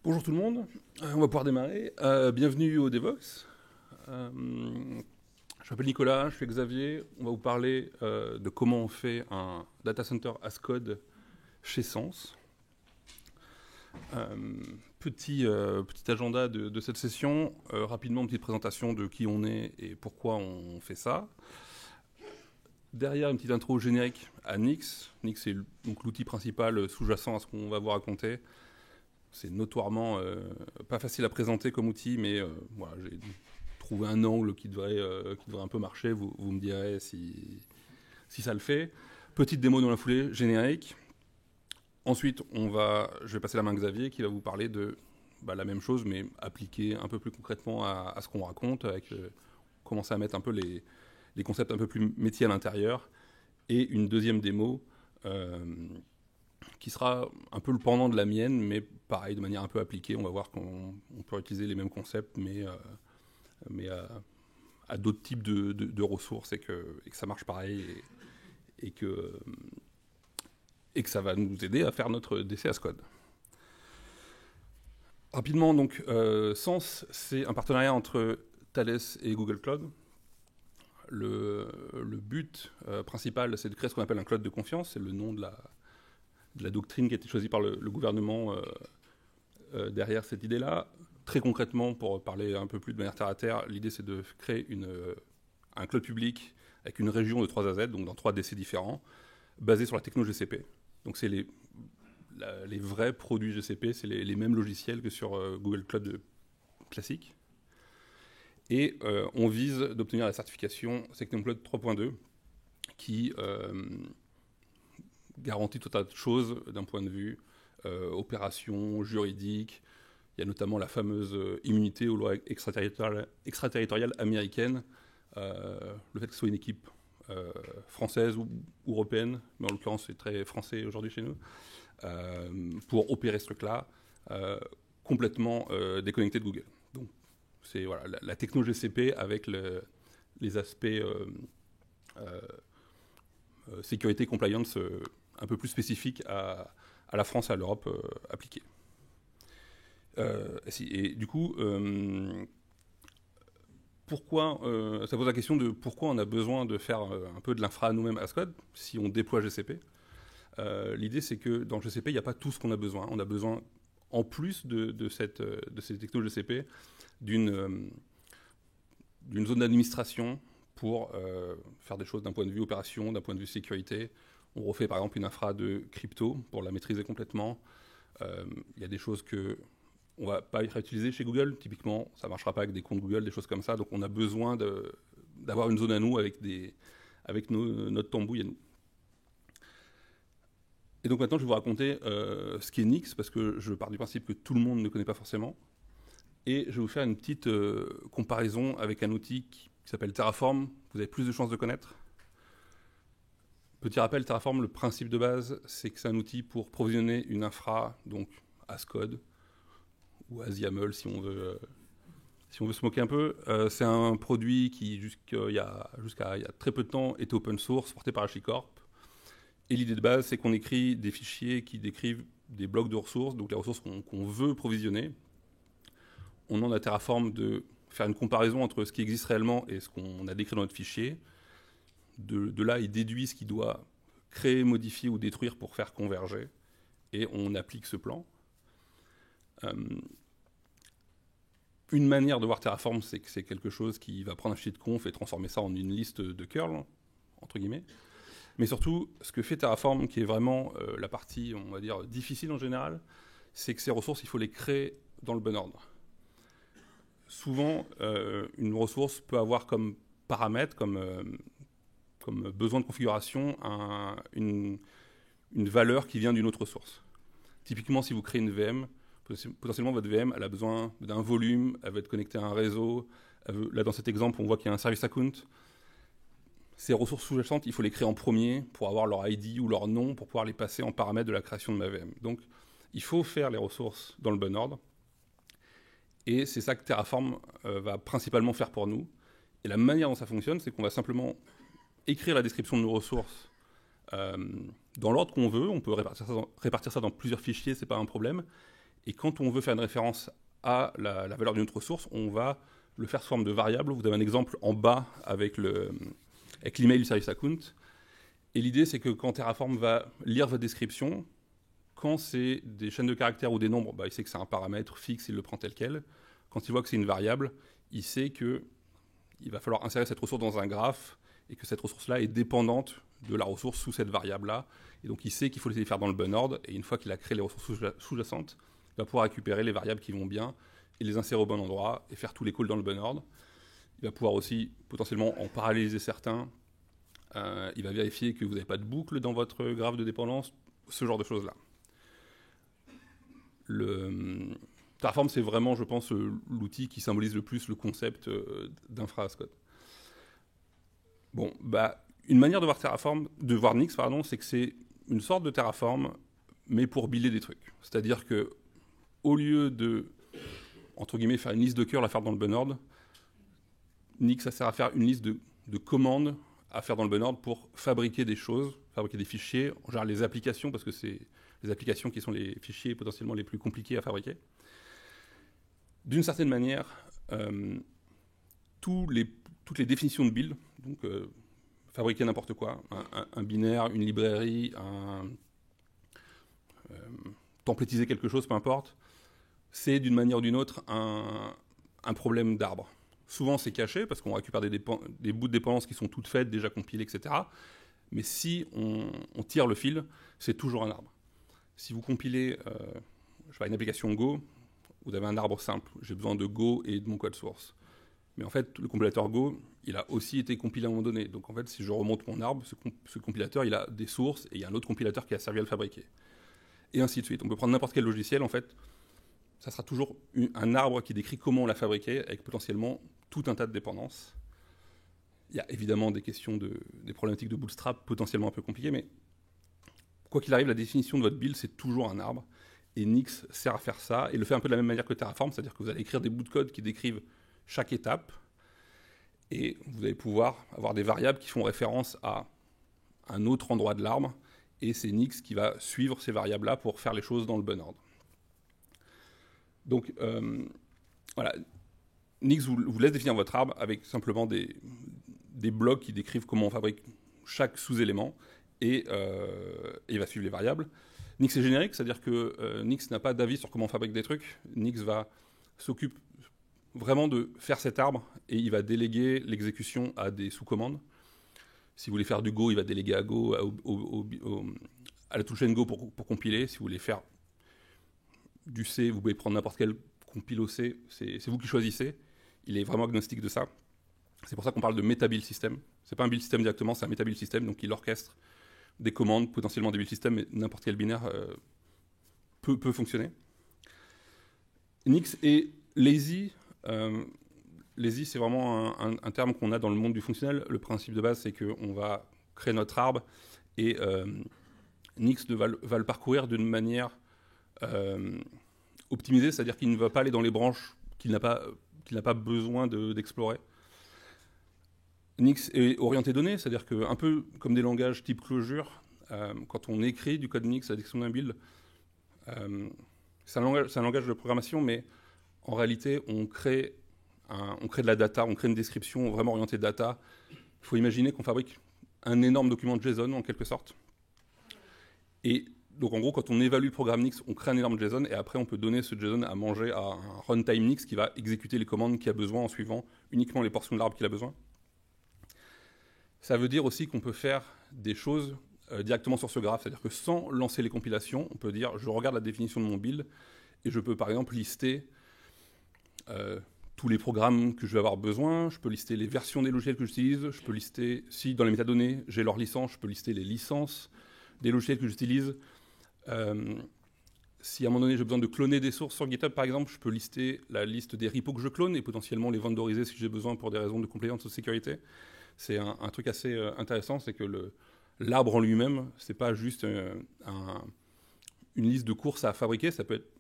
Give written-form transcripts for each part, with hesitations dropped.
Bonjour tout le monde, on va pouvoir démarrer. Bienvenue au Devox. Je m'appelle Nicolas, je suis Xavier. On va vous parler de comment on fait un data center as code chez Sens. Petit agenda de cette session. Rapidement, une petite présentation de qui on est et pourquoi on fait ça. Derrière, une petite intro générique à Nix. Nix, c'est donc l'outil principal sous-jacent à ce qu'on va vous raconter. C'est notoirement pas facile à présenter comme outil, mais voilà, j'ai trouvé un angle qui devrait un peu marcher. Vous me direz si ça le fait. Petite démo dans la foulée, générique. Ensuite, je vais passer la main à Xavier qui va vous parler de la même chose, mais appliquée un peu plus concrètement à ce qu'on raconte, avec commencer à mettre un peu les concepts un peu plus métiers à l'intérieur. Et une deuxième démo qui sera un peu le pendant de la mienne, mais pareil, de manière un peu appliquée. On va voir qu'on peut utiliser les mêmes concepts, mais à d'autres types de ressources, et que ça marche pareil, et que ça va nous aider à faire notre DC as code. Rapidement, donc, Sens, c'est un partenariat entre Thales et Google Cloud. Le but principal, c'est de créer ce qu'on appelle un cloud de confiance. C'est le nom de la doctrine qui a été choisie par le gouvernement derrière cette idée-là. Très concrètement, pour parler un peu plus de manière terre à terre, l'idée c'est de créer un cloud public avec une région de 3 à Z, donc dans 3 DC différents, basé sur la techno GCP. Donc c'est les vrais produits GCP, c'est les mêmes logiciels que sur Google Cloud classique. Et on vise d'obtenir la certification SecNumCloud 3.2 qui garantit tout un tas de choses d'un point de vue opération, juridique. Il y a notamment la fameuse immunité aux lois extraterritoriales américaines. Le fait que ce soit une équipe française ou européenne, mais en l'occurrence c'est très français aujourd'hui chez nous, pour opérer ce truc-là, complètement déconnecté de Google. Donc c'est voilà, la techno GCP avec les aspects sécurité compliance un peu plus spécifiques à la France et à l'Europe appliqués. Et du coup, pourquoi ça pose la question de pourquoi on a besoin de faire un peu de l'infra nous-mêmes as code si on déploie GCP. L'idée, c'est que dans GCP, il n'y a pas tout ce qu'on a besoin. On a besoin, en plus de ces technos GCP, d'une zone d'administration pour faire des choses d'un point de vue opération, d'un point de vue sécurité. On refait par exemple une infra de crypto pour la maîtriser complètement. Il y a des choses que on ne va pas réutiliser chez Google. Typiquement, ça ne marchera pas avec des comptes Google, des choses comme ça. Donc on a besoin d'avoir une zone à nous avec notre tambouille à nous. Et donc maintenant, je vais vous raconter ce qu'est Nix, parce que je pars du principe que tout le monde ne connaît pas forcément. Et je vais vous faire une petite comparaison avec un outil qui s'appelle Terraform. Vous avez plus de chances de connaître. Petit rappel, Terraform, le principe de base, c'est que c'est un outil pour provisionner une infra, donc as code, ou as YAML si on veut se moquer un peu. C'est un produit qui, jusqu'à il y a très peu de temps, était open source, porté par HashiCorp. Et l'idée de base, c'est qu'on écrit des fichiers qui décrivent des blocs de ressources, donc les ressources qu'on veut provisionner. On demande à Terraform de faire une comparaison entre ce qui existe réellement et ce qu'on a décrit dans notre fichier. De là, il déduit ce qu'il doit créer, modifier ou détruire pour faire converger. Et on applique ce plan. Une manière de voir Terraform, c'est que c'est quelque chose qui va prendre un fichier de conf et transformer ça en une liste de curl, entre guillemets. Mais surtout, ce que fait Terraform, qui est vraiment la partie, on va dire, difficile en général, c'est que ces ressources, il faut les créer dans le bon ordre. Souvent, une ressource peut avoir comme paramètre, comme besoin de configuration, une valeur qui vient d'une autre source. Typiquement, si vous créez une VM, potentiellement votre VM, elle a besoin d'un volume, elle va être connectée à un réseau. Là, dans cet exemple, on voit qu'il y a un service account. Ces ressources sous-jacentes, il faut les créer en premier pour avoir leur ID ou leur nom pour pouvoir les passer en paramètre de la création de ma VM. Donc, il faut faire les ressources dans le bon ordre. Et c'est ça que Terraform va principalement faire pour nous. Et la manière dont ça fonctionne, c'est qu'on va simplement écrire la description de nos ressources dans l'ordre qu'on veut. On peut répartir ça dans plusieurs fichiers, c'est pas un problème. Et quand on veut faire une référence à la valeur d'une autre source, on va le faire sous forme de variable. Vous avez un exemple en bas avec l'email du service account. Et l'idée, c'est que quand Terraform va lire votre description, quand c'est des chaînes de caractères ou des nombres, il sait que c'est un paramètre fixe, il le prend tel quel. Quand il voit que c'est une variable, il sait qu'il va falloir insérer cette ressource dans un graphe et que cette ressource-là est dépendante de la ressource sous cette variable-là. Et donc, il sait qu'il faut les faire dans le bon ordre. Et une fois qu'il a créé les ressources sous-jacentes, il va pouvoir récupérer les variables qui vont bien et les insérer au bon endroit et faire tous les calls dans le bon ordre. Il va pouvoir aussi potentiellement en paralléliser certains. Il va vérifier que vous n'avez pas de boucle dans votre graphe de dépendance, ce genre de choses-là. Terraform, c'est vraiment, je pense, l'outil qui symbolise le plus le concept d'infra as code. Bon, une manière de voir Terraform, de voir Nix, pardon, c'est que c'est une sorte de Terraform, mais pour builder des trucs. C'est-à-dire que au lieu de, entre guillemets, faire une liste de curls à faire dans le bon ordre, Nix, ça sert à faire une liste de commandes à faire dans le bon ordre pour fabriquer des choses, fabriquer des fichiers, en général les applications, parce que c'est les applications qui sont les fichiers potentiellement les plus compliqués à fabriquer. D'une certaine manière, toutes les définitions de build, donc fabriquer n'importe quoi, un binaire, une librairie, templétiser quelque chose, peu importe, c'est d'une manière ou d'une autre un problème d'arbre. Souvent c'est caché parce qu'on récupère des bouts de dépendance qui sont toutes faites, déjà compilées, etc. Mais si on tire le fil, c'est toujours un arbre. Si vous compilez une application Go, vous avez un arbre simple. J'ai besoin de Go et de mon code source. Mais en fait, le compilateur Go, il a aussi été compilé à un moment donné. Donc en fait, si je remonte mon arbre, ce compilateur, il a des sources et il y a un autre compilateur qui a servi à le fabriquer. Et ainsi de suite. On peut prendre n'importe quel logiciel, en fait, ça sera toujours un arbre qui décrit comment on l'a fabriqué, avec potentiellement tout un tas de dépendances. Il y a évidemment des questions des problématiques de bootstrap potentiellement un peu compliquées, mais quoi qu'il arrive, la définition de votre build, c'est toujours un arbre. Et Nix sert à faire ça, et le fait un peu de la même manière que Terraform, c'est-à-dire que vous allez écrire des bouts de code qui décrivent chaque étape, et vous allez pouvoir avoir des variables qui font référence à un autre endroit de l'arbre, et c'est Nix qui va suivre ces variables-là pour faire les choses dans le bon ordre. Donc, voilà. Nix vous laisse définir votre arbre avec simplement des blocs qui décrivent comment on fabrique chaque sous-élément, et il va suivre les variables. Nix est générique, c'est-à-dire que Nix n'a pas d'avis sur comment on fabrique des trucs. Nix s'occupe vraiment de faire cet arbre et il va déléguer l'exécution à des sous-commandes. Si vous voulez faire du Go, il va déléguer à Go, à la toolchain Go pour compiler. Si vous voulez faire du C, vous pouvez prendre n'importe quel compile au C, c'est vous qui choisissez. Il est vraiment agnostique de ça. C'est pour ça qu'on parle de meta-build system. C'est pas un build system directement, c'est un meta-build system, donc il orchestre des commandes, potentiellement des build systems, mais n'importe quel binaire peut fonctionner. Nix est lazy. Lazy, c'est vraiment un terme qu'on a dans le monde du fonctionnel. Le principe de base, c'est qu'on va créer notre arbre et Nix va le parcourir d'une manière optimisée, c'est-à-dire qu'il ne va pas aller dans les branches qu'il n'a pas besoin d'explorer. Nix est orienté données, c'est-à-dire qu'un peu comme des langages type Clojure, quand on écrit du code Nix à la description d'un build, c'est un langage de programmation, mais en réalité, on crée de la data, on crée une description vraiment orientée data. Il faut imaginer qu'on fabrique un énorme document de JSON, en quelque sorte. Et donc, en gros, quand on évalue le programme Nix, on crée un énorme JSON, et après, on peut donner ce JSON à manger à un runtime Nix qui va exécuter les commandes qu'il a besoin en suivant uniquement les portions de l'arbre qu'il a besoin. Ça veut dire aussi qu'on peut faire des choses directement sur ce graphe, c'est-à-dire que sans lancer les compilations, on peut dire je regarde la définition de mon build et je peux par exemple lister tous les programmes que je vais avoir besoin, je peux lister les versions des logiciels que j'utilise, je peux lister, si dans les métadonnées j'ai leur licence, je peux lister les licences des logiciels que j'utilise. Si à un moment donné j'ai besoin de cloner des sources sur GitHub par exemple, je peux lister la liste des repos que je clone et potentiellement les vendoriser si j'ai besoin pour des raisons de compliance ou de sécurité. C'est un truc assez intéressant, c'est que l'arbre en lui-même, c'est pas juste une liste de courses à fabriquer, ça peut être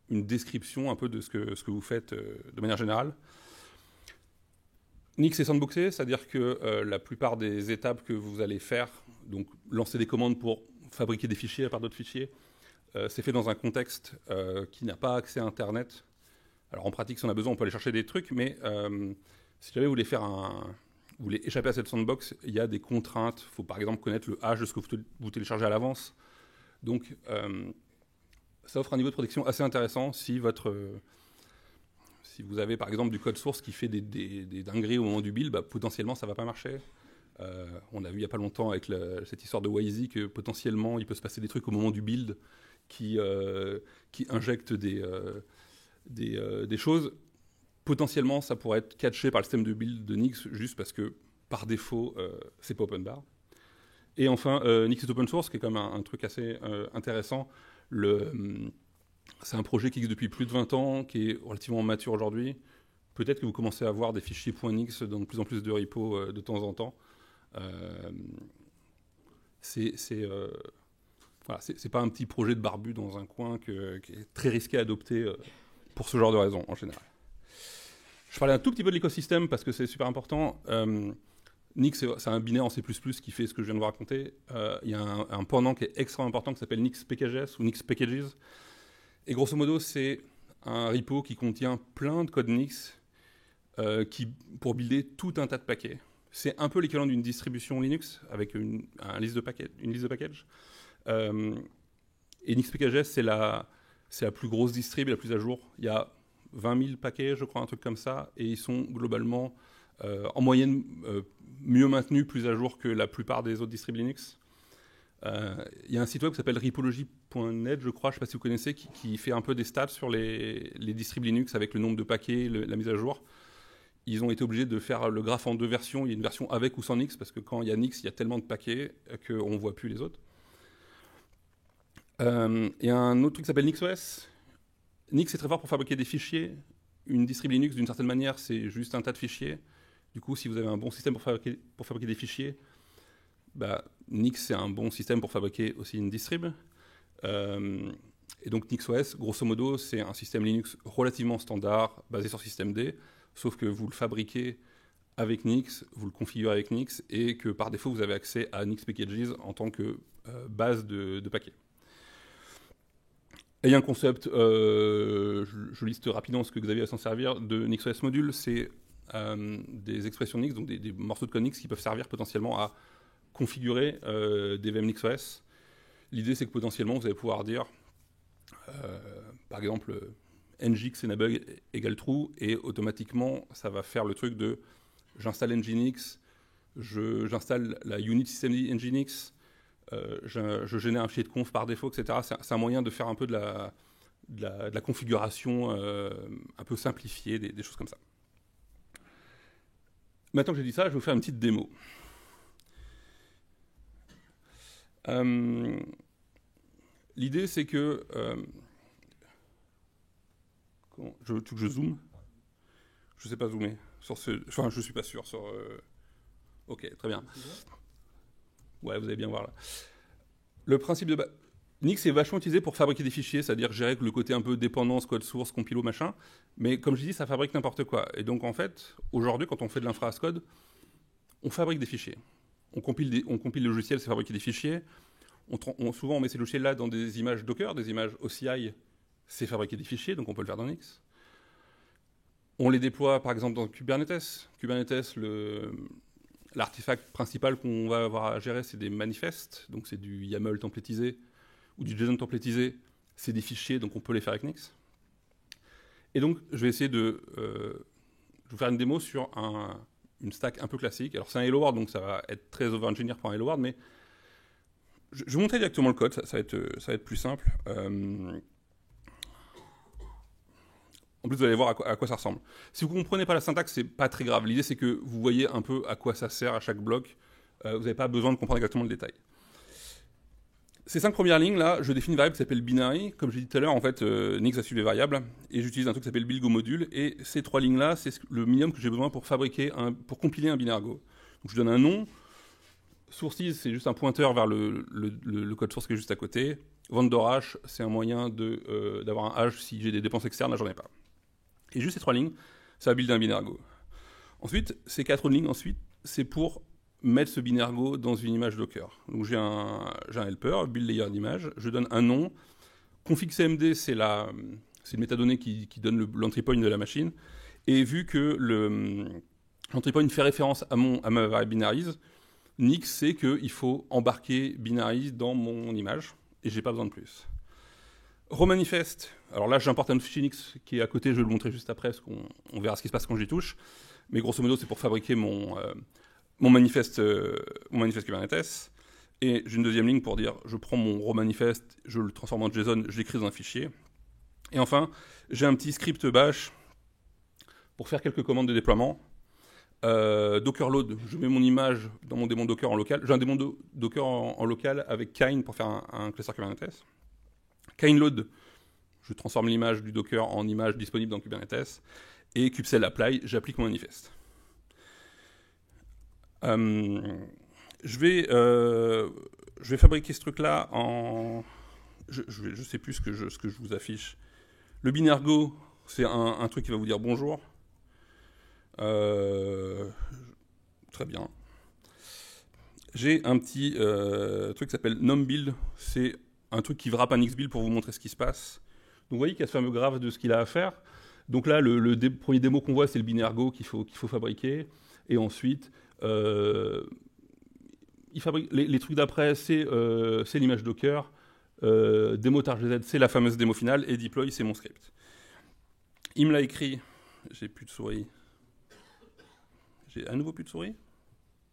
une description un peu de ce que vous faites de manière générale. Nix est sandboxé, c'est-à-dire que la plupart des étapes que vous allez faire, donc lancer des commandes pour fabriquer des fichiers à part d'autres fichiers, C'est fait dans un contexte qui n'a pas accès à Internet. Alors en pratique, si on a besoin, on peut aller chercher des trucs, mais si jamais vous voulez échapper à cette sandbox, il y a des contraintes. Il faut par exemple connaître le hash de ce que vous téléchargez à l'avance. Donc ça offre un niveau de protection assez intéressant si vous avez par exemple du code source qui fait des dingueries au moment du build, potentiellement ça ne va pas marcher. On a vu il n'y a pas longtemps avec cette histoire de YZ que potentiellement il peut se passer des trucs au moment du build qui injectent des choses. Potentiellement ça pourrait être catché par le système de build de Nix juste parce que par défaut c'est pas open bar. Et enfin Nix est open source, qui est quand même un truc assez intéressant. C'est un projet qui existe depuis plus de 20 ans, qui est relativement mature aujourd'hui. Peut-être que vous commencez à voir des fichiers .nix dans de plus en plus de repos de temps en temps. C'est pas un petit projet de barbu dans un coin qui est très risqué à adopter pour ce genre de raisons en général. Je parlais un tout petit peu de l'écosystème parce que c'est super important. Nix, c'est un binaire en C++ qui fait ce que je viens de vous raconter. Il y a un pendant qui est extrêmement important qui s'appelle Nix Packages ou Nix Packages. Et grosso modo, c'est un repo qui contient plein de code Nix pour builder tout un tas de paquets. C'est un peu l'équivalent d'une distribution Linux avec une liste de packages. Et Nix Packages, c'est la plus grosse distrib et la plus à jour. Il y a 20 000 paquets, je crois, un truc comme ça, et ils sont globalement en moyenne mieux maintenus, plus à jour que la plupart des autres distribs Linux. Il y a un site web qui s'appelle ripology.net, je crois, je ne sais pas si vous connaissez, qui fait un peu des stats sur les distribs Linux avec le nombre de paquets, la mise à jour. Ils ont été obligés de faire le graphe en deux versions. Il y a une version avec ou sans Nix, parce que quand il y a Nix, il y a tellement de paquets qu'on ne voit plus les autres. Il y a un autre truc qui s'appelle NixOS. Nix est très fort pour fabriquer des fichiers. Une distrib Linux, d'une certaine manière, c'est juste un tas de fichiers. Du coup, si vous avez un bon système pour fabriquer des fichiers, Nix, c'est un bon système pour fabriquer aussi une distrib. Et donc NixOS, grosso modo, c'est un système Linux relativement standard, basé sur systemd, sauf que vous le fabriquez avec Nix, vous le configurez avec Nix, et que par défaut, vous avez accès à Nix Packages en tant que base de paquets. Et il y a un concept, je liste rapidement ce que Xavier va s'en servir, de NixOS Module, c'est des expressions Nix, donc des morceaux de code Nix qui peuvent servir potentiellement à configurer des VM NixOS. L'idée, c'est que potentiellement, vous allez pouvoir dire, par exemple, nginx enable égale true, et automatiquement, ça va faire le truc de j'installe nginx, j'installe la unit systemd nginx, je génère un fichier de conf par défaut, etc. C'est un moyen de faire un peu de la configuration un peu simplifiée, des choses comme ça. Maintenant que j'ai dit ça, je vais vous faire une petite démo. L'idée, c'est que... tu veux que je zoome ? Je ne sais pas zoomer. Enfin, je ne suis pas sûr. Ok, très bien. Ouais, vous allez bien voir là. Le principe de... Nix est vachement utilisé pour fabriquer des fichiers, c'est-à-dire gérer le côté un peu dépendance, code source, compilo, machin. Mais comme je dis, ça fabrique n'importe quoi. Et donc, en fait, aujourd'hui, quand on fait de l'infra as code, on fabrique des fichiers. On compile le logiciel, c'est fabriquer des fichiers. Souvent, on met ces logiciels-là dans des images Docker, des images OCI, c'est fabriquer des fichiers, donc on peut le faire dans Nix. On les déploie, par exemple, dans Kubernetes. Kubernetes, l'artefact principal qu'on va avoir à gérer, c'est des manifestes. Donc, c'est du YAML templétisé ou du JSON templétisé. C'est des fichiers, donc on peut les faire avec Nix. Et donc, je vais essayer de vous faire une démo sur une stack un peu classique. Alors, c'est un Hello World, donc ça va être très over-engineer pour un Hello World, mais je vais vous montrer directement le code, ça va être plus simple. En plus, vous allez voir à quoi ça ressemble. Si vous ne comprenez pas la syntaxe, c'est pas très grave. L'idée, c'est que vous voyez un peu à quoi ça sert à chaque bloc. Vous n'avez pas besoin de comprendre exactement le détail. Ces 5 premières lignes, là, je définis une variable qui s'appelle binary. Comme j'ai dit tout à l'heure, en fait, Nix a suivi les variables. Et j'utilise un truc qui s'appelle build-go-module. Et ces 3 lignes-là, c'est le minimum que j'ai besoin pour compiler un binaire Go. Donc, je donne un nom. Sources, c'est juste un pointeur vers le code source qui est juste à côté. Vendor hash, c'est un moyen d'avoir un hash si j'ai des dépenses externes, là, j'en ai pas. Et juste ces 3 lignes, ça va builder un binaire Go. Ensuite, ces 4 lignes, c'est pour mettre ce binaire Go dans une image Docker. Donc j'ai un helper, build layer d'image, je donne un nom, config CMD, c'est une métadonnée qui donne l'entry point de la machine. Et vu que l'entry point fait référence à ma variable binaries, Nix sait qu'il faut embarquer binaries dans mon image, et j'ai pas besoin de plus. Remanifest, alors là j'importe un fichier Nix qui est à côté, je vais le montrer juste après, parce qu'on verra ce qui se passe quand j'y touche. Mais grosso modo, c'est pour fabriquer mon manifeste Kubernetes. Et j'ai une deuxième ligne pour dire, je prends mon remanifest, je le transforme en JSON, je l'écris dans un fichier. Et enfin, j'ai un petit script bash pour faire quelques commandes de déploiement. Docker load, je mets mon image dans mon démon Docker en local. J'ai un démon Docker en local avec Kine pour faire un cluster Kubernetes. Kine load, je transforme l'image du Docker en image disponible dans Kubernetes. Et kubectl apply, j'applique mon manifeste. Je vais fabriquer ce truc-là en... Je sais plus ce que je vous affiche. Le binaire Go, c'est un truc qui va vous dire bonjour. Très bien. J'ai un petit truc qui s'appelle numBuild. C'est un truc qui wrap un xbuild pour vous montrer ce qui se passe. Donc vous voyez qu'il y a ce fameux graphe de ce qu'il a à faire. Donc là, le premier démo qu'on voit, c'est le binaire Go qu'il faut fabriquer. Et ensuite, il fabrique les trucs d'après, c'est l'image Docker. Démo tar.gz, c'est la fameuse démo finale. Et deploy, c'est mon script. Il me l'a écrit. J'ai plus de souris. J'ai à nouveau plus de souris.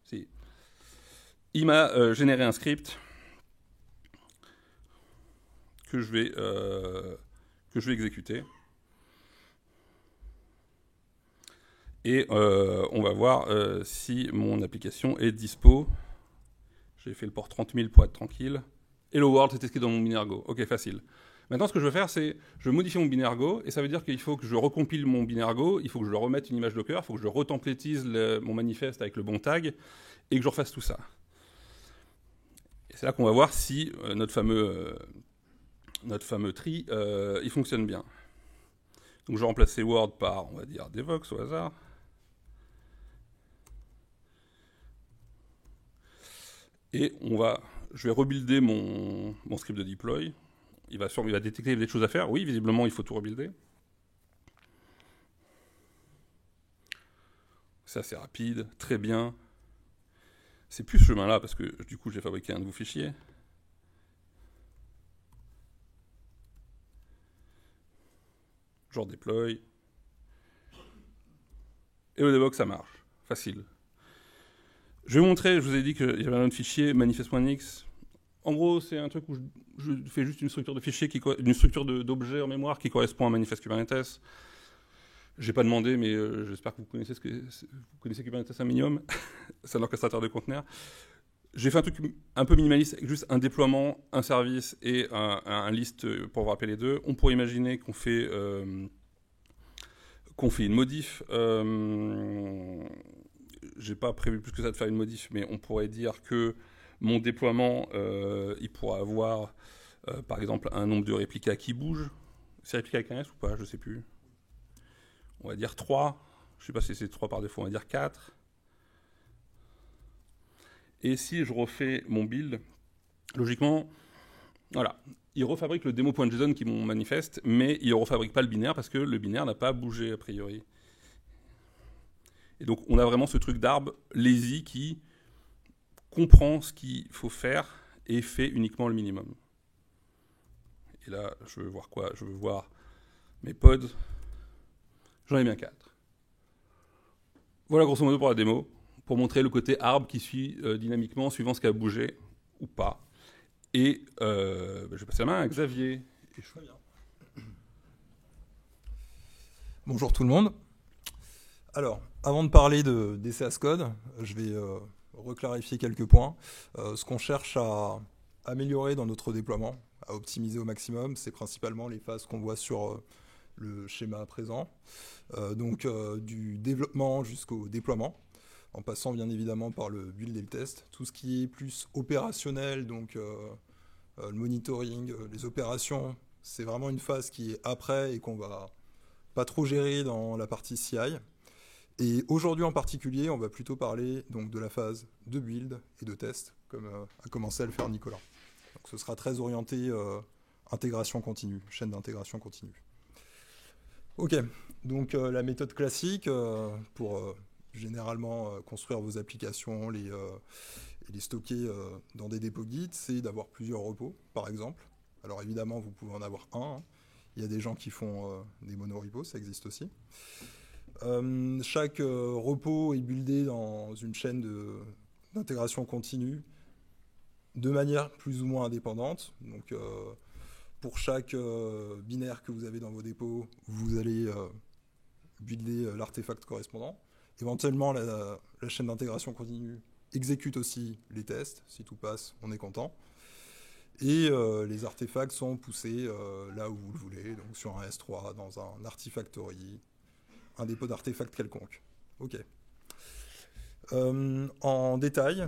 Si. Il m'a généré un script que je vais exécuter. Et on va voir si mon application est dispo. J'ai fait le port 30 000 pour être tranquille. Hello world, c'était ce qui est dans mon binaire Go. Ok, facile. Maintenant, ce que je veux faire, c'est je modifie mon binaire Go, et ça veut dire qu'il faut que je recompile mon binaire Go, il faut que je le remette une image Docker, il faut que je retemplatise mon manifeste avec le bon tag, et que je refasse tout ça. Et c'est là qu'on va voir si notre fameux tree, il fonctionne bien. Donc je vais remplacer Word par, on va dire, Devox au hasard. Et je vais rebuilder mon script de deploy. Il va détecter des choses à faire. Oui, visiblement, il faut tout rebuilder. C'est assez rapide, très bien. C'est plus ce chemin-là, parce que du coup, j'ai fabriqué un nouveau fichier. Genre deploy. Et au Devox, ça marche. Facile. Je vais vous montrer, je vous ai dit qu'il y avait un autre fichier, manifest.nix. En gros, c'est un truc où je fais juste une structure de fichier, une structure d'objet en mémoire qui correspond à manifest Kubernetes. Je n'ai pas demandé, mais j'espère que vous connaissez Kubernetes un minimum. C'est un orchestrateur de conteneurs. J'ai fait un truc un peu minimaliste, avec juste un déploiement, un service et un list pour vous rappeler les deux. On pourrait imaginer qu'on fait une modif. J'ai pas prévu plus que ça de faire une modif, mais on pourrait dire que mon déploiement, il pourra avoir, par exemple, un nombre de réplicas qui bouge. C'est réplica avec un S ou pas? Je sais plus. On va dire 3. Je sais pas si c'est 3 par défaut, on va dire 4. Et si je refais mon build, logiquement, voilà, il refabrique le démo.json qui est mon manifeste, mais il ne refabrique pas le binaire parce que le binaire n'a pas bougé a priori. Et donc on a vraiment ce truc d'arbre lazy qui comprend ce qu'il faut faire et fait uniquement le minimum. Et là, je veux voir quoi? Je veux voir mes pods. J'en ai bien 4. Voilà grosso modo pour la démo, pour montrer le côté arbre qui suit dynamiquement suivant ce qui a bougé ou pas. Et je vais passer la main à Xavier. Très bien. Bonjour tout le monde. Alors, avant de parler des CAS Code, je vais reclarifier quelques points. Ce qu'on cherche à améliorer dans notre déploiement, à optimiser au maximum, c'est principalement les phases qu'on voit sur le schéma présent. Donc du développement jusqu'au déploiement, en passant bien évidemment par le build et le test. Tout ce qui est plus opérationnel, donc le monitoring, les opérations, c'est vraiment une phase qui est après et qu'on va pas trop gérer dans la partie CI. Et aujourd'hui en particulier, on va plutôt parler donc de la phase de build et de test, comme a commencé à le faire Nicolas. Donc ce sera très orienté intégration continue, chaîne d'intégration continue. Ok, donc la méthode classique pour généralement construire vos applications, et les stocker dans des dépôts Git, c'est d'avoir plusieurs repos, par exemple. Alors évidemment, vous pouvez en avoir un. Il y a des gens qui font des monorepos, ça existe aussi. Chaque repos est buildé dans une chaîne d'intégration continue de manière plus ou moins indépendante. Donc, pour chaque binaire que vous avez dans vos dépôts, vous allez builder l'artefact correspondant. Éventuellement, la chaîne d'intégration continue exécute aussi les tests. Si tout passe, on est content. Et les artefacts sont poussés là où vous le voulez, donc sur un S3, dans un Artifactory, un dépôt d'artefacts quelconque. Ok. En détail,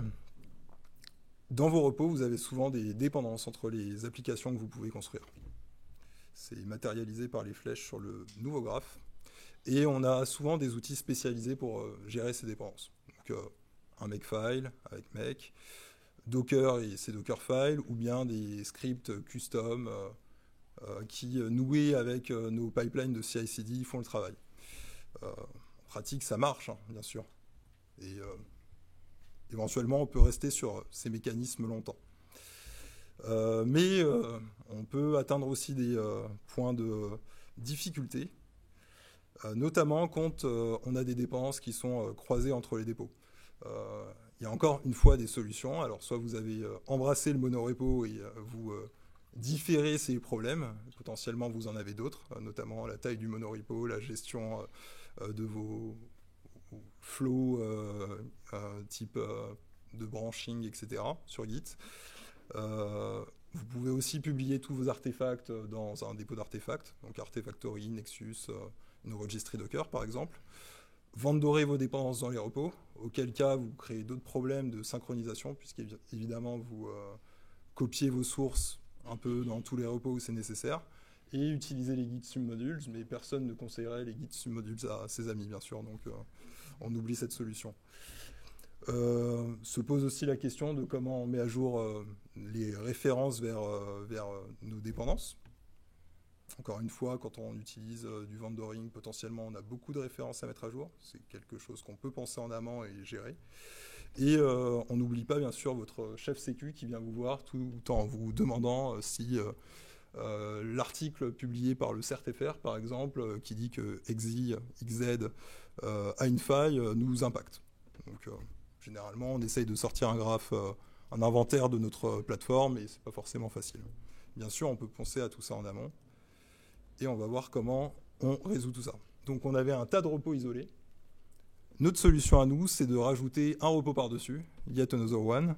dans vos repos, vous avez souvent des dépendances entre les applications que vous pouvez construire. C'est matérialisé par les flèches sur le nouveau graphe. Et on a souvent des outils spécialisés pour gérer ces dépendances. Donc un Makefile avec Make, Docker et ses Dockerfiles, ou bien des scripts custom qui, noués avec nos pipelines de CI/CD, font le travail. En pratique, ça marche, hein, bien sûr. Et éventuellement, on peut rester sur ces mécanismes longtemps. Mais on peut atteindre aussi des points de difficulté, notamment quand on a des dépendances qui sont croisées entre les dépôts. Il y a encore une fois des solutions. Alors, soit vous avez embrassé le monorepo et vous différez ces problèmes. Potentiellement, vous en avez d'autres, notamment la taille du monorepo, la gestion de vos flows type de branching, etc. sur Git. Vous pouvez aussi publier tous vos artefacts dans un dépôt d'artefacts, donc Artifactory, Nexus, une registry Docker par exemple. Vendorer vos dépendances dans les repos, auquel cas vous créez d'autres problèmes de synchronisation, puisqu'évidemment vous copiez vos sources un peu dans tous les repos où c'est nécessaire, et utiliser les Git submodules, mais personne ne conseillerait les Git submodules à ses amis, bien sûr, donc on oublie cette solution. Se pose aussi la question de comment on met à jour les références vers nos dépendances. Encore une fois, quand on utilise du vendoring, potentiellement, on a beaucoup de références à mettre à jour. C'est quelque chose qu'on peut penser en amont et gérer. Et on n'oublie pas, bien sûr, votre chef sécu qui vient vous voir tout en vous demandant si l'article publié par le CertFR, par exemple, qui dit que XZ a une faille, nous impacte. Donc, généralement, on essaye de sortir un graphe, un inventaire de notre plateforme, et c'est pas forcément facile. Bien sûr, on peut penser à tout ça en amont. Et on va voir comment on résout tout ça. Donc on avait un tas de repos isolés. Notre solution à nous, c'est de rajouter un repos par-dessus, yet another one,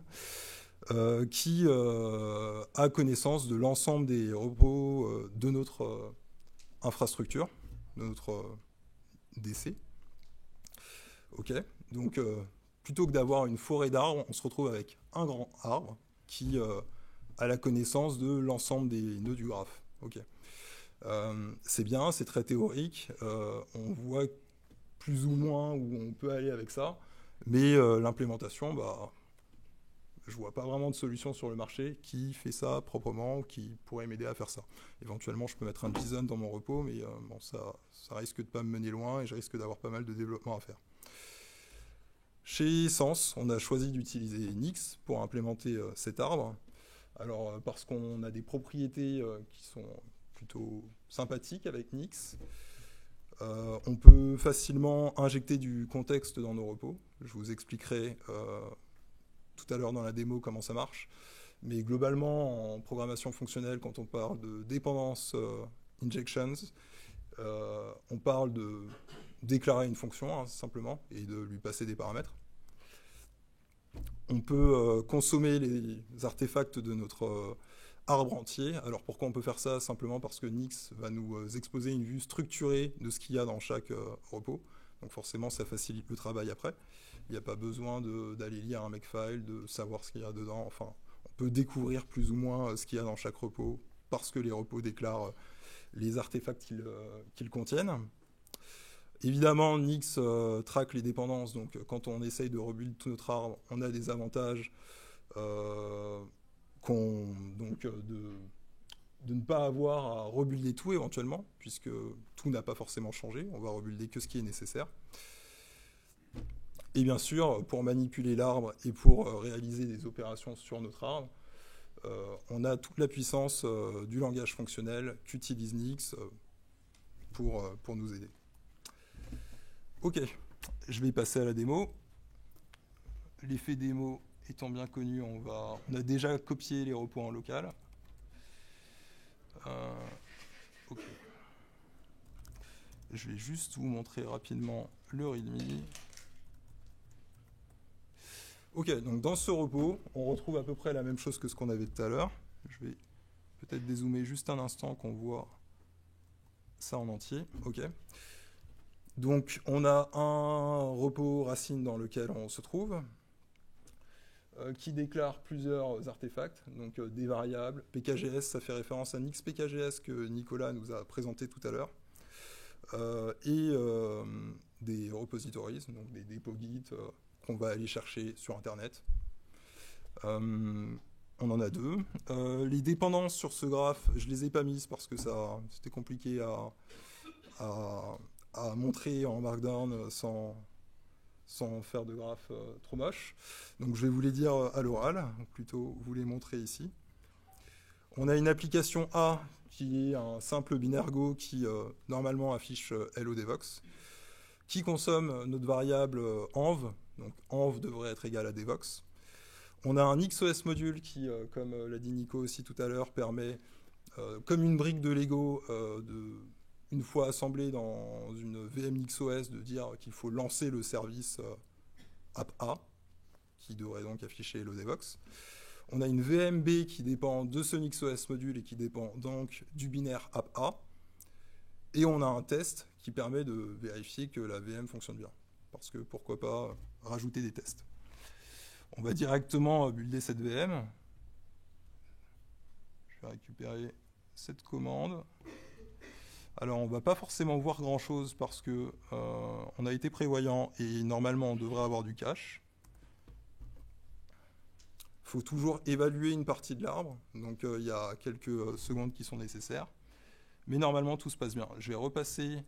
qui a connaissance de l'ensemble des repos de notre infrastructure, de notre DC. Ok, donc plutôt que d'avoir une forêt d'arbres, on se retrouve avec un grand arbre qui a la connaissance de l'ensemble des nœuds du graphe. Ok. C'est bien, c'est très théorique, on voit plus ou moins où on peut aller avec ça, mais l'implémentation, je vois pas vraiment de solution sur le marché qui fait ça proprement ou qui pourrait m'aider à faire ça. Éventuellement, je peux mettre un JSON dans mon repos, mais ça risque de pas me mener loin et je risque d'avoir pas mal de développement à faire. Chez Sens, on a choisi d'utiliser Nix pour implémenter cet arbre. Alors, parce qu'on a des propriétés qui sont plutôt sympathique avec Nix. On peut facilement injecter du contexte dans nos repos. Je vous expliquerai tout à l'heure dans la démo comment ça marche. Mais globalement, en programmation fonctionnelle, quand on parle de dependence injections, on parle de déclarer une fonction, hein, simplement, et de lui passer des paramètres. On peut consommer les artefacts de notre arbre entier. Alors pourquoi on peut faire ça? Simplement parce que Nix va nous exposer une vue structurée de ce qu'il y a dans chaque repos. Donc forcément, ça facilite le travail après. Il n'y a pas besoin d'aller lire un Makefile, de savoir ce qu'il y a dedans. Enfin, on peut découvrir plus ou moins ce qu'il y a dans chaque repos parce que les repos déclarent les artefacts qu'ils contiennent. Évidemment, Nix traque les dépendances. Donc quand on essaye de rebuild tout notre arbre, on a des avantages de ne pas avoir à rebuilder tout éventuellement, puisque tout n'a pas forcément changé, on va rebuilder que ce qui est nécessaire. Et bien sûr, pour manipuler l'arbre et pour réaliser des opérations sur notre arbre, on a toute la puissance du langage fonctionnel qu'utilise Nix pour nous aider. Ok, je vais passer à la démo. L'effet démo étant bien connu, on a déjà copié les repos en local. Ok. Je vais juste vous montrer rapidement le README. Ok, donc dans ce repos, on retrouve à peu près la même chose que ce qu'on avait tout à l'heure. Je vais peut-être dézoomer juste un instant qu'on voit ça en entier. Ok. Donc on a un repos racine dans lequel on se trouve, qui déclare plusieurs artefacts, donc des variables. PKGS, ça fait référence à Nix PKGS que Nicolas nous a présenté tout à l'heure, et des repositories, donc des dépôts Git qu'on va aller chercher sur Internet. On en a deux. Les dépendances sur ce graphe, je ne les ai pas mises parce que c'était compliqué à montrer en Markdown sans faire de graphe trop moche. Donc je vais vous les dire à l'oral, plutôt vous les montrer ici. On a une application A qui est un simple binaire Go qui normalement affiche Hello Devox, qui consomme notre variable env, donc env devrait être égal à Devox. On a un XOS module qui, comme l'a dit Nico aussi tout à l'heure, permet, comme une brique de Lego, une fois assemblé dans une VM XOS, de dire qu'il faut lancer le service app A, qui devrait donc afficher Hello Devox. On a une VMB qui dépend de ce NixOS module et qui dépend donc du binaire app A. Et on a un test qui permet de vérifier que la VM fonctionne bien. Parce que pourquoi pas rajouter des tests. On va directement builder cette VM. Je vais récupérer cette commande. Alors on ne va pas forcément voir grand chose parce que on a été prévoyant et normalement on devrait avoir du cache. Il faut toujours évaluer une partie de l'arbre, donc il y a quelques secondes qui sont nécessaires. Mais normalement tout se passe bien. Je vais repasser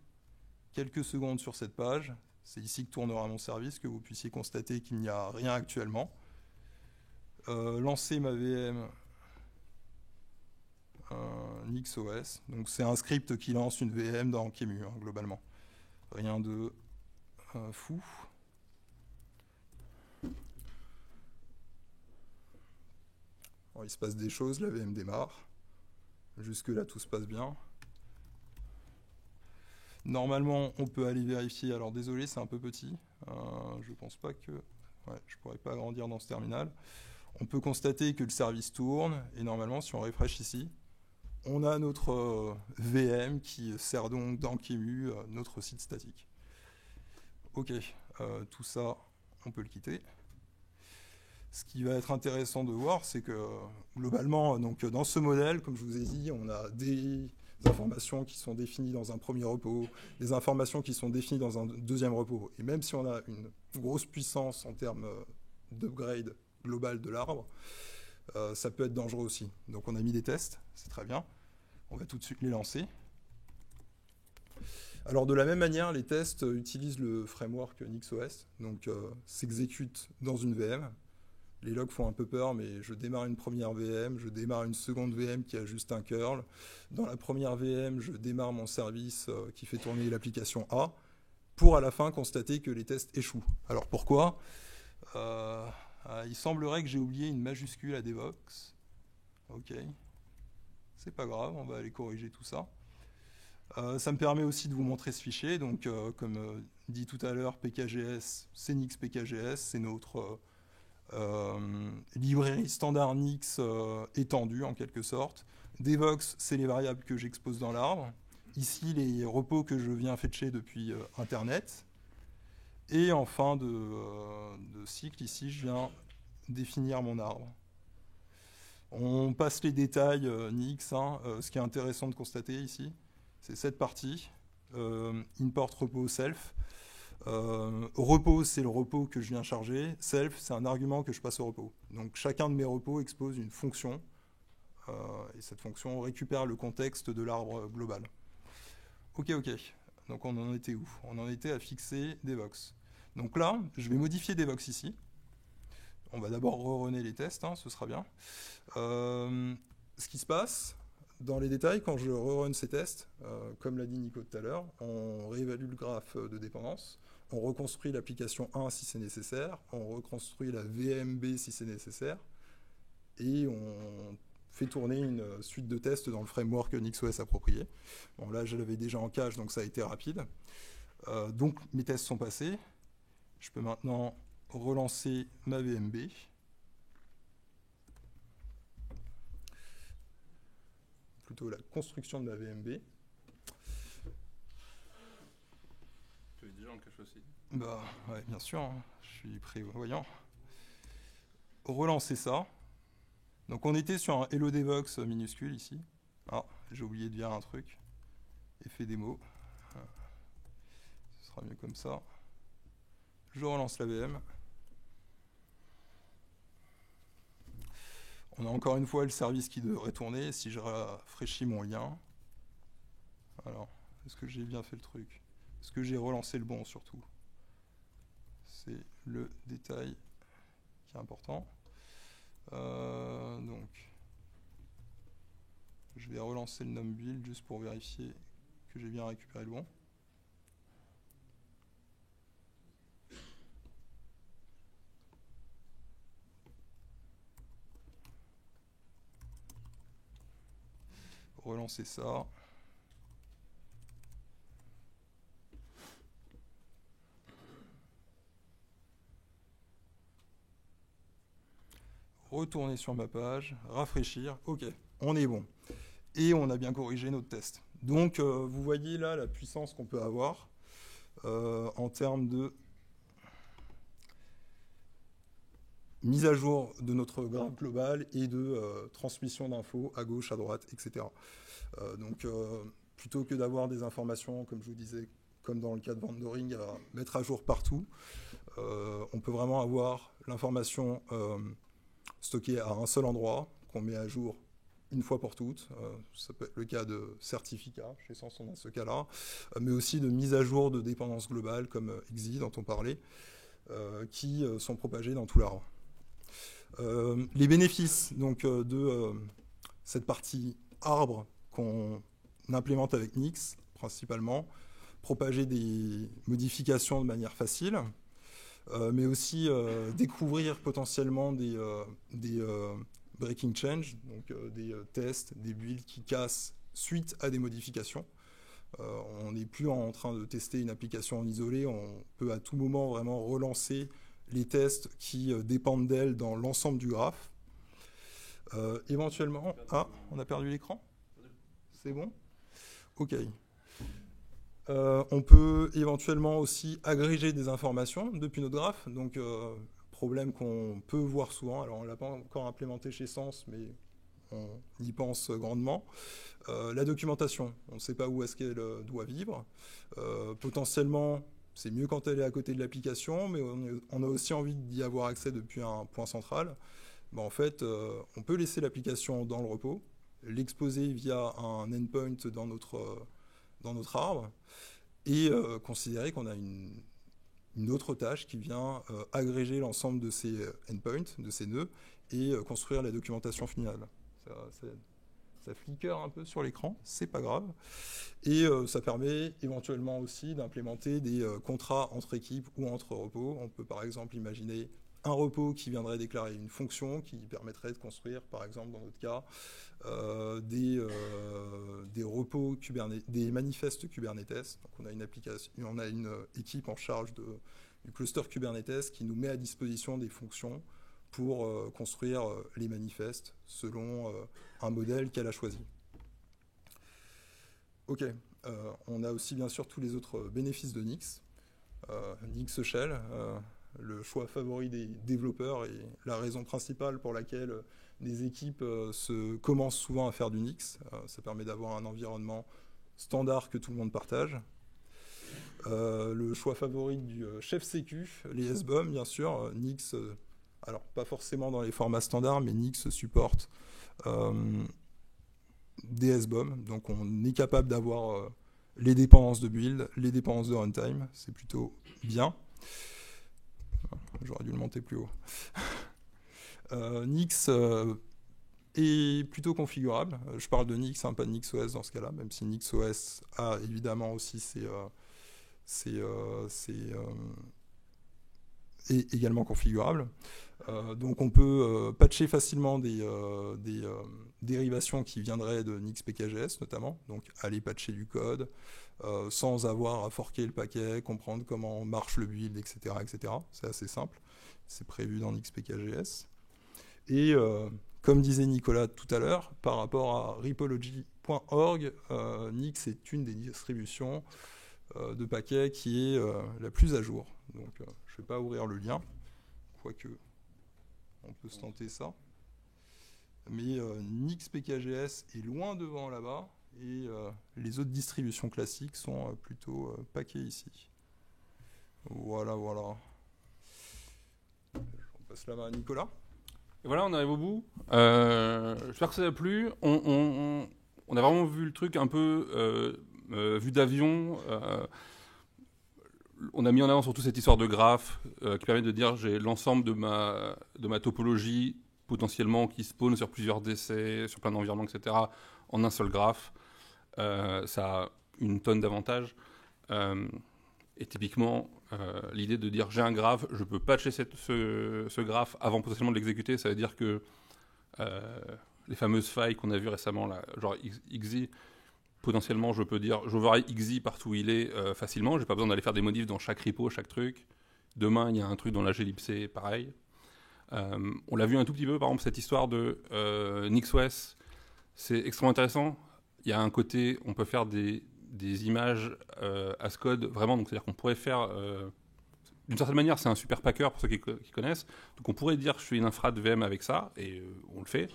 quelques secondes sur cette page. C'est ici que tournera mon service, que vous puissiez constater qu'il n'y a rien actuellement. Lancer ma VM NixOS. Donc c'est un script qui lance une VM dans QEMU, globalement. Rien de fou. Alors, il se passe des choses, la VM démarre. Jusque-là, tout se passe bien. Normalement, on peut aller vérifier. Alors désolé, c'est un peu petit. Je pense pas que... Ouais, je pourrais pas agrandir dans ce terminal. On peut constater que le service tourne. Et normalement, si on refresh ici, on a notre VM qui sert donc dans QEMU notre site statique. Ok, tout ça, on peut le quitter. Ce qui va être intéressant de voir, c'est que globalement, donc, dans ce modèle, comme je vous ai dit, on a des informations qui sont définies dans un premier repos, des informations qui sont définies dans un deuxième repos. Et même si on a une grosse puissance en termes d'upgrade global de l'arbre, ça peut être dangereux aussi. Donc on a mis des tests, c'est très bien. On va tout de suite les lancer. Alors de la même manière, les tests utilisent le framework NixOS, donc s'exécutent dans une VM. Les logs font un peu peur, mais je démarre une première VM, je démarre une seconde VM qui a juste un curl. Dans la première VM, je démarre mon service qui fait tourner l'application A, pour à la fin constater que les tests échouent. Alors pourquoi ? Il semblerait que j'ai oublié une majuscule à Devox. Ok, c'est pas grave, on va aller corriger tout ça. Ça me permet aussi de vous montrer ce fichier. Donc, comme dit tout à l'heure, PKGS, c'est Nix PKGS, c'est notre librairie standard Nix étendue en quelque sorte. Devox, c'est les variables que j'expose dans l'arbre. Ici, les repos que je viens fetcher depuis Internet. Et en fin de cycle, ici, je viens définir mon arbre. On passe les détails Nix. Ce qui est intéressant de constater ici, c'est cette partie, import repos self. Repos, c'est le repos que je viens charger. Self, c'est un argument que je passe au repos. Donc chacun de mes repos expose une fonction et cette fonction récupère le contexte de l'arbre global. Ok. Donc on en était où? On en était à fixer Devox. Donc là, je vais modifier Devox ici. On va d'abord re-runner les tests, ce sera bien. Ce qui se passe, dans les détails, quand je re-run ces tests, comme l'a dit Nico tout à l'heure, on réévalue le graphe de dépendance, on reconstruit l'application 1 si c'est nécessaire, on reconstruit la VMB si c'est nécessaire, et on fait tourner une suite de tests dans le framework NixOS approprié. Bon, là, je l'avais déjà en cache, donc ça a été rapide. Donc, mes tests sont passés. Je peux maintenant relancer ma VMB. Plutôt la construction de ma VMB. Tu es déjà en cache aussi? Bah, ouais, bien sûr, je suis prévoyant. Relancer ça. Donc on était sur un Hello Devox minuscule ici. Ah, j'ai oublié de dire un truc. Effet démo. Ce sera mieux comme ça. Je relance la VM. On a encore une fois le service qui devrait tourner. Si je rafraîchis mon lien. Alors, est-ce que j'ai bien fait le truc? Est-ce que j'ai relancé le bon surtout? C'est le détail qui est important. Donc, je vais relancer le num build juste pour vérifier que j'ai bien récupéré le bon. Relancer ça. Retourner sur ma page, rafraîchir, ok, on est bon. Et on a bien corrigé notre test. Donc, vous voyez là la puissance qu'on peut avoir en termes de mise à jour de notre graphe global et de transmission d'infos à gauche, à droite, etc. Donc, plutôt que d'avoir des informations, comme je vous disais, comme dans le cas de Vandoring, à mettre à jour partout, on peut vraiment avoir l'information stocké à un seul endroit, qu'on met à jour une fois pour toutes. Ça peut être le cas de certificats, chez Samsung dans ce cas-là, mais aussi de mise à jour de dépendances globales comme XI dont on parlait, qui sont propagées dans tout l'arbre. Les bénéfices donc, de cette partie arbre qu'on implémente avec Nix, principalement, propager des modifications de manière facile, mais aussi découvrir potentiellement des breaking change, donc des tests, des builds qui cassent suite à des modifications. On n'est plus en train de tester une application en isolé, on peut à tout moment vraiment relancer les tests qui dépendent d'elle dans l'ensemble du graphe. Éventuellement... Ah, on a perdu l'écran? C'est bon? Ok. On peut éventuellement aussi agréger des informations depuis notre graphe. Donc, problème qu'on peut voir souvent. Alors, on ne l'a pas encore implémenté chez Sens, mais on y pense grandement. La documentation, on ne sait pas où est-ce qu'elle doit vivre. Potentiellement, c'est mieux quand elle est à côté de l'application, mais on a aussi envie d'y avoir accès depuis un point central. Ben, en fait, on peut laisser l'application dans le repos, l'exposer via un endpoint dans notre arbre, et considérer qu'on a une autre tâche qui vient agréger l'ensemble de ces endpoints, de ces nœuds, et construire la documentation finale. Ça flicker un peu sur l'écran, c'est pas grave. Et ça permet éventuellement aussi d'implémenter des contrats entre équipes ou entre repos. On peut par exemple imaginer un repos qui viendrait déclarer une fonction qui permettrait de construire, par exemple dans notre cas, des repos Kubernetes, des manifestes Kubernetes. Donc on a une équipe en charge du cluster Kubernetes qui nous met à disposition des fonctions pour construire les manifestes selon un modèle qu'elle a choisi. Ok, on a aussi bien sûr tous les autres bénéfices de Nix. Nix Shell, le choix favori des développeurs et la raison principale pour laquelle les équipes commencent souvent à faire du Nix. Ça permet d'avoir un environnement standard que tout le monde partage. Le choix favori du chef sécu, les SBOM bien sûr. Nix, alors pas forcément dans les formats standards, mais Nix supporte des SBOM. Donc on est capable d'avoir les dépendances de build, les dépendances de runtime. C'est plutôt bien. J'aurais dû le monter plus haut. Nix est plutôt configurable. Je parle de Nix, pas de NixOS dans ce cas-là, même si NixOS a évidemment aussi est également configurable. Donc on peut patcher facilement des dérivations qui viendraient de NixPKGS notamment, donc aller patcher du code sans avoir à forker le paquet, comprendre comment marche le build, etc. etc. C'est assez simple, c'est prévu dans NixPKGS. Et comme disait Nicolas tout à l'heure, par rapport à Ripology.org, Nix est une des distributions de paquets qui est la plus à jour. Donc je ne vais pas ouvrir le lien, quoique on peut se tenter ça. Mais NixPKGS est loin devant là-bas, et les autres distributions classiques sont plutôt paquets ici. Voilà. On passe la main à Nicolas. Et voilà, on arrive au bout. J'espère que ça vous a plu. On a vraiment vu le truc un peu vue d'avion. On a mis en avant surtout cette histoire de graphe qui permet de dire j'ai l'ensemble de ma topologie potentiellement qui spawn sur plusieurs décès, sur plein d'environnements, etc. en un seul graphe. Ça a une tonne d'avantages. Et typiquement, l'idée de dire j'ai un graphe, je peux patcher ce graphe avant potentiellement de l'exécuter, ça veut dire que les fameuses failles qu'on a vues récemment, là, genre XZ, potentiellement je peux dire j'override XZ partout où il est facilement, j'ai pas besoin d'aller faire des modifs dans chaque repo, chaque truc. Demain, il y a un truc dans la glibc, pareil. On l'a vu un tout petit peu, par exemple, cette histoire de NixOS, c'est extrêmement intéressant. Il y a un côté, on peut faire des images Ascode, vraiment, donc c'est-à-dire qu'on pourrait faire, d'une certaine manière, c'est un super packer pour ceux qui connaissent, donc on pourrait dire je fais une infra de VM avec ça, et on le fait,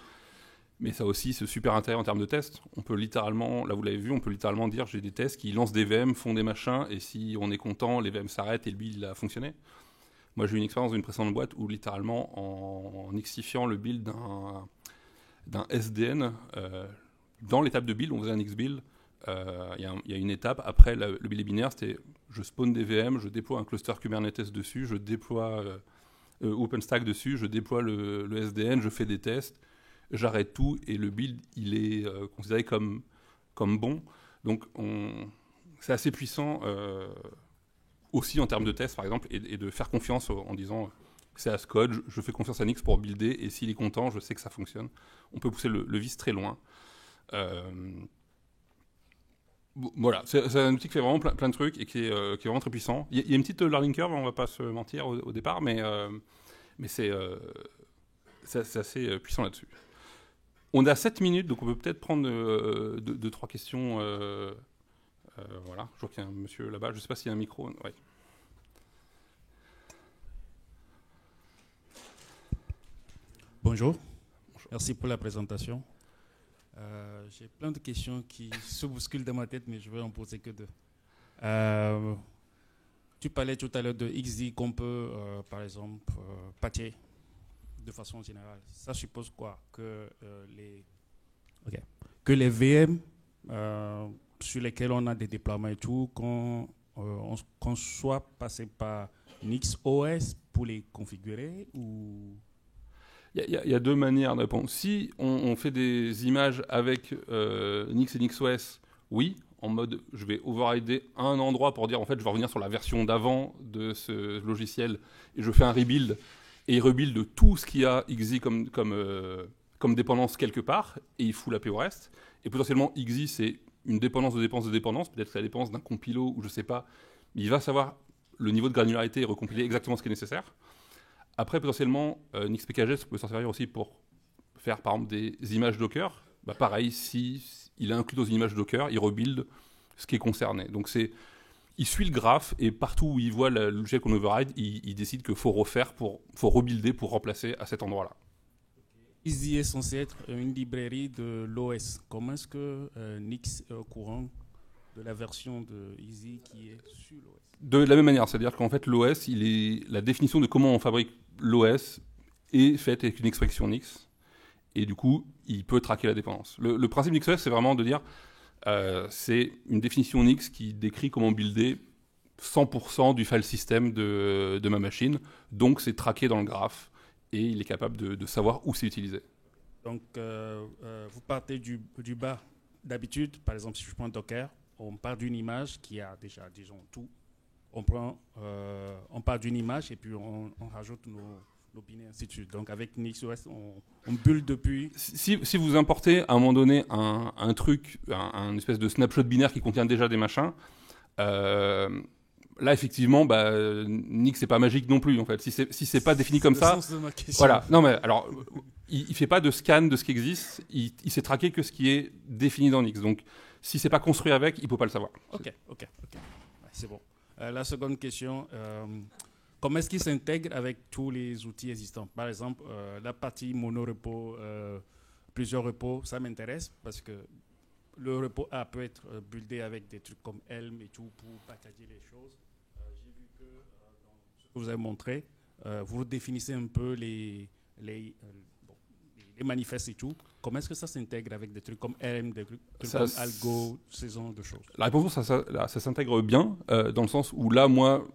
mais ça a aussi ce super intérêt en termes de tests. On peut littéralement, là vous l'avez vu, on peut littéralement dire j'ai des tests qui lancent des VM, font des machins, et si on est content, les VM s'arrêtent et le build a fonctionné. Moi j'ai eu une expérience d'une précédente boîte où littéralement en xifiant le build d'un SDN, dans l'étape de build, on faisait un X-build. Il y a une étape, après le build binaire, c'était je spawn des VM, je déploie un cluster Kubernetes dessus, je déploie OpenStack dessus, je déploie le SDN, je fais des tests, j'arrête tout et le build il est considéré comme bon. Donc c'est assez puissant aussi en termes de tests par exemple et de faire confiance en disant c'est Ascode, je fais confiance à Nix pour builder et s'il est content, je sais que ça fonctionne. On peut pousser le vice très loin. Voilà, c'est un outil qui fait vraiment plein de trucs et qui est vraiment très puissant. Il y a une petite learning curve, on va pas se mentir au départ, mais c'est assez puissant là-dessus. On a 7 minutes, donc on peut peut-être prendre 2-3 questions. Voilà, je vois qu'il y a un monsieur là-bas, je ne sais pas s'il y a un micro. Ouais. Bonjour, merci pour la présentation. J'ai plein de questions qui se bousculent dans ma tête, mais je vais en poser que 2. Tu parlais tout à l'heure de XZ qu'on peut, par exemple, patcher de façon générale. Ça suppose quoi? Que les VM sur lesquels on a des déploiements et tout, qu'on soit passé par NixOS pour les configurer ou... Il y a 2 manières de répondre. Si on fait des images avec Nix et NixOS, oui, en mode je vais overrider un endroit pour dire en fait je vais revenir sur la version d'avant de ce logiciel et je fais un rebuild et il rebuild tout ce qu'il y a XZ comme dépendance quelque part et il fout la paix au reste. Et potentiellement XZ c'est une dépendance de dépendance, peut-être que c'est la dépendance d'un compilo ou je sais pas, mais il va savoir le niveau de granularité et recompiler exactement ce qui est nécessaire. Après, potentiellement, NixPKGS peut s'en servir aussi pour faire, par exemple, des images Docker. Bah, pareil, si il est inclus dans une image Docker, il rebuild ce qui est concerné. Donc, il suit le graphe et partout où il voit le logiciel qu'on override, il décide qu'il faut faut rebuilder pour remplacer à cet endroit-là. Easy est censé être une librairie de l'OS. Comment est-ce que Nix est au courant de la version de Easy qui est sur l'OS? De la même manière, c'est-à-dire qu'en fait, l'OS, la définition de comment on fabrique l'OS est faite avec une expression Nix. et du coup, il peut traquer la dépendance. Le principe NixOS, c'est vraiment de dire, c'est une définition Nix qui décrit comment builder 100% du file system de ma machine, donc c'est traqué dans le graphe, et il est capable de savoir où c'est utilisé. Donc, vous partez du bas. D'habitude, par exemple, si je prends Docker, on part d'une image qui a déjà, disons, tout. On part d'une image et puis on rajoute nos binaires, ainsi de suite. Donc, avec NixOS, on build depuis. Si vous importez à un moment donné un truc, un espèce de snapshot binaire qui contient déjà des machins, là, effectivement, Nix, c'est pas magique non plus, en fait. Si c'est pas défini comme ça, voilà. Non, mais alors, il fait pas de scan de ce qui existe. Il sait traquer que ce qui est défini dans Nix. Donc, si c'est pas construit avec, il peut pas le savoir. Ok. Ouais, c'est bon. La seconde question, comment est-ce qu'il s'intègre avec tous les outils existants? Par exemple, la partie monorepo, plusieurs repos, ça m'intéresse parce que le repo A peut être buildé avec des trucs comme Helm et tout pour packager les choses. J'ai vu que dans ce que vous avez montré, vous définissez un peu les manifestes et tout. Comment est-ce que ça s'intègre avec des trucs comme Helm, des trucs comme Algo, ces genres de choses? La réponse, ça s'intègre bien, dans le sens où là, moi,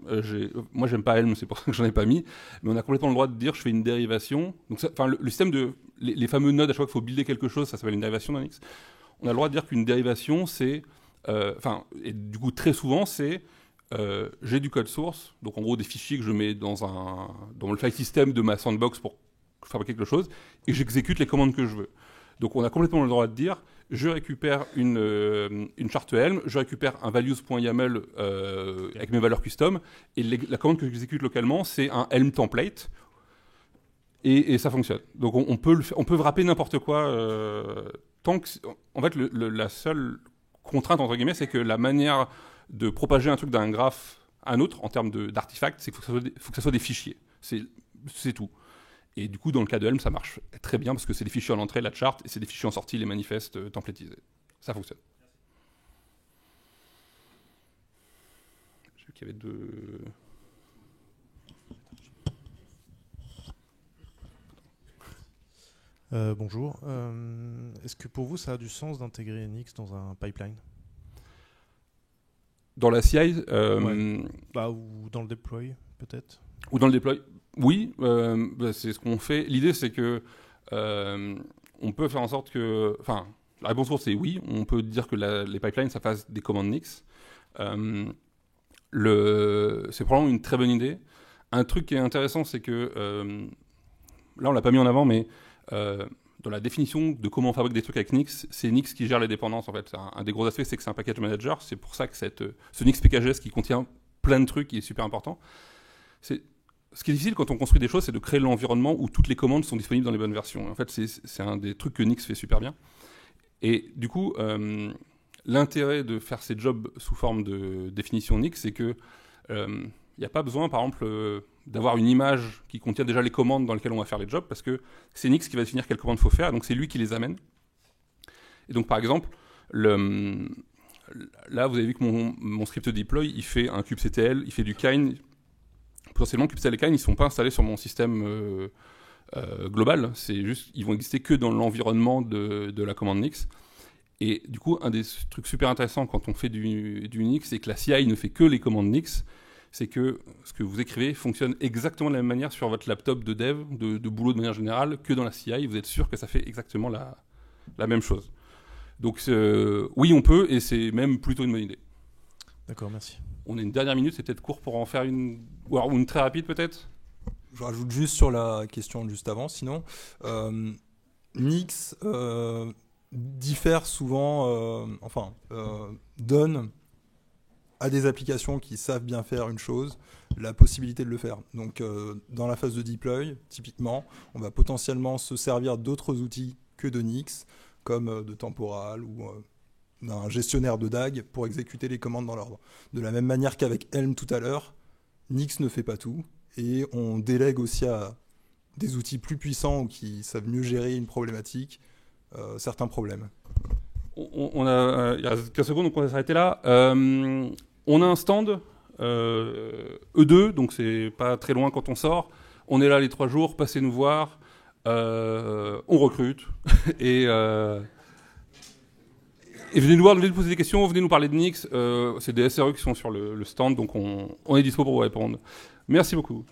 j'aime pas Helm, c'est pour ça que j'en ai pas mis, mais on a complètement le droit de dire je fais une dérivation. Donc, le système les fameux nodes, à chaque fois qu'il faut builder quelque chose, ça s'appelle une dérivation dans Nix. On a le droit de dire qu'une dérivation, c'est, et du coup très souvent, c'est j'ai du code source, donc en gros des fichiers que je mets dans le file system de ma sandbox pour fabriquer quelque chose, et j'exécute les commandes que je veux. Donc on a complètement le droit de dire, je récupère une charte Helm, je récupère un values.yaml avec mes valeurs custom, et la commande que j'exécute localement, c'est un Helm template, et ça fonctionne. Donc on peut wrapper n'importe quoi, tant que, en fait, la seule contrainte, entre guillemets, c'est que la manière de propager un truc d'un graphe à un autre, en termes d'artefacts, c'est qu'il faut que ça soit des fichiers. C'est tout. Et du coup, dans le cas de Helm, ça marche très bien parce que c'est des fichiers en entrée, la charte, et c'est des fichiers en sortie, les manifestes templatisés. Ça fonctionne. J'ai vu qu'il y avait deux... Bonjour. Est-ce que pour vous, ça a du sens d'intégrer Nix dans un pipeline? Dans la CI ou dans le deploy, peut-être? Ou dans le deploy. Oui, c'est ce qu'on fait. L'idée, c'est que on peut faire en sorte que... Enfin, la réponse courte, c'est oui. On peut dire que les pipelines, ça fasse des commandes Nix. C'est probablement une très bonne idée. Un truc qui est intéressant, c'est que... là, on l'a pas mis en avant, mais... dans la définition de comment on fabrique des trucs avec Nix, c'est Nix qui gère les dépendances en fait. Un des gros aspects, c'est que c'est un package manager. C'est pour ça que ce Nix pkgs qui contient plein de trucs, qui est super important. Ce qui est difficile quand on construit des choses, c'est de créer l'environnement où toutes les commandes sont disponibles dans les bonnes versions. En fait, c'est un des trucs que Nix fait super bien. Et du coup, l'intérêt de faire ces jobs sous forme de définition Nix, c'est que il n'y a pas besoin, par exemple, d'avoir une image qui contient déjà les commandes dans lesquelles on va faire les jobs, parce que c'est Nix qui va définir quelles commandes il faut faire, donc c'est lui qui les amène. Et donc, par exemple, là, vous avez vu que mon script deploy, il fait un kubectl, il fait du kind. Potentiellement, kubectl et kind, ils ne sont pas installés sur mon système global. C'est juste, ils vont exister que dans l'environnement de la commande Nix. Et du coup, un des trucs super intéressants quand on fait du Nix, c'est que la CI ne fait que les commandes Nix. C'est que ce que vous écrivez fonctionne exactement de la même manière sur votre laptop de dev, de boulot de manière générale, que dans la CI. Vous êtes sûr que ça fait exactement la même chose. Donc oui, on peut, et c'est même plutôt une bonne idée. D'accord, merci. On a une dernière minute, c'est peut-être court pour en faire une... Ou alors une très rapide peut-être. Je rajoute juste sur la question juste avant, sinon. Nix diffère souvent, donne à des applications qui savent bien faire une chose, la possibilité de le faire. Donc, dans la phase de deploy, typiquement, on va potentiellement se servir d'autres outils que de Nix, comme de Temporal ou d'un gestionnaire de DAG pour exécuter les commandes dans l'ordre. De la même manière qu'avec Helm tout à l'heure, Nix ne fait pas tout, et on délègue aussi à des outils plus puissants ou qui savent mieux gérer une problématique, certains problèmes. Il y a 15 secondes, donc on va s'arrêter là. On a un stand E2, donc c'est pas très loin quand on sort. On est là les 3 jours, passez nous voir. On recrute. Et venez nous voir, venez nous poser des questions, venez nous parler de Nix. C'est des SRE qui sont sur le stand, donc on est dispo pour vous répondre. Merci beaucoup.